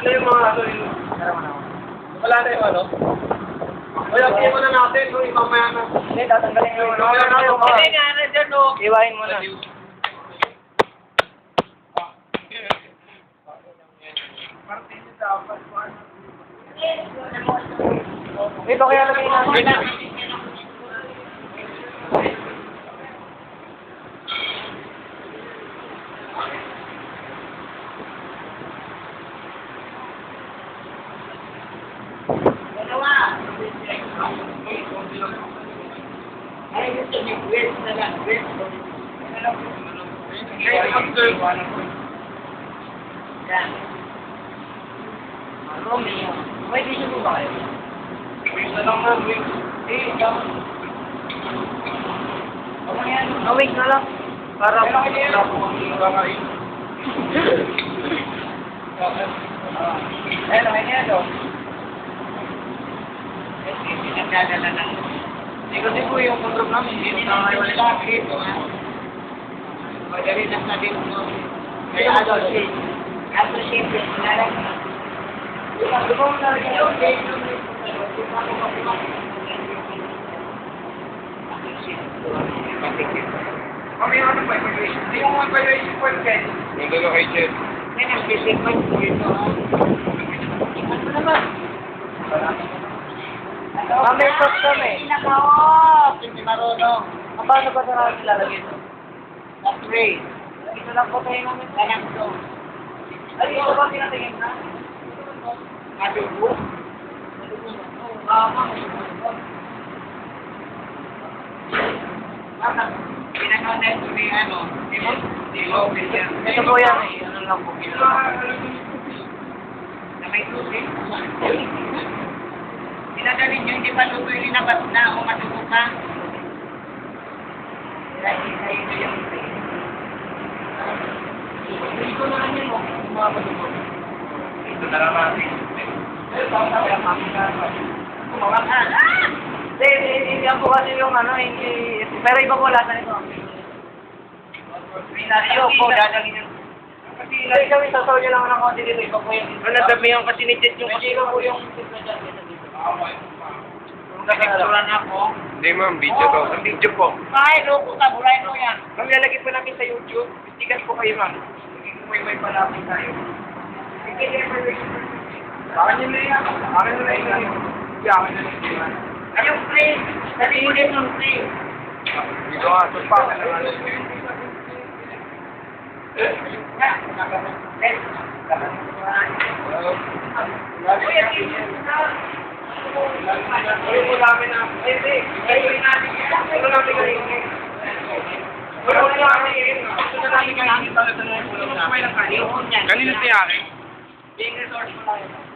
Ano yung mga ano yung... Wala na yung ano? Kaya hindi mo na natin, no, yung mamaya na. Hindi, tatanggalin yung ano. Hindi nga na dyan, no. Iwain mo na. Ito kaya lagay natin. Romeo, may tissue po ba kayo? Wait na lang man, wait. Wait na lang. Para Ayun, ay niya ito. nagdadala ng... Hindi kasi po yung control namin, hindi na kayo wala sa akin. Madali lang na din mo. Kaya associate. Associate din. Di ba mo na rin yun? Kami yung ano pa, hindi yung mga evaluation point guys. Ganda na kay Jen. May nag-disipon po ito. Ano naman? Kami top kami. Naka-off! Hindi marunong. Paano ba sa namin lalagay ito? Na-spray. Ito lang po tayo namin. Ganang ito. Ay, ito ba pinatingin na? Adubo? Pinagawa na ito ni ano? Ito po yan eh. Ano lang po. Na may tubig. Pinadalin nyo, hindi pa luto yung linabas na o matuto ka. Ito yung ito na lang yun o. Mga matuto. Ito na lang natin. Kumawakan. Ah! Hindi po kasi yung ano, hindi... Pero iba po lasa nito. Ayaw po, dadalhin yung... Kasi kami sasaw nyo lang ng konti dito, iba po yung... Ano, dami yung kasinidit yung... Kasi iba po yung... Nakikisuran ako. Hindi ma'am, video to. Ang video po. Ay, loko ka, bulay mo yan. Ma'am, lalagay pa namin sa YouTube. Tigas po kayo ma'am. May pa namin tayo. Akin nyo na yan. Akin nyo na yan. Akin nyo na yan. Ayong play, nalimulit ng play. Dito nga, sulpa ka na nga. Uy, po namin na. Hindi. Kayo namin yan. Ito namin kayo. Wala ko na namin yun. Ito na namin kayo. Kanino siya akin? Being resourceful lang.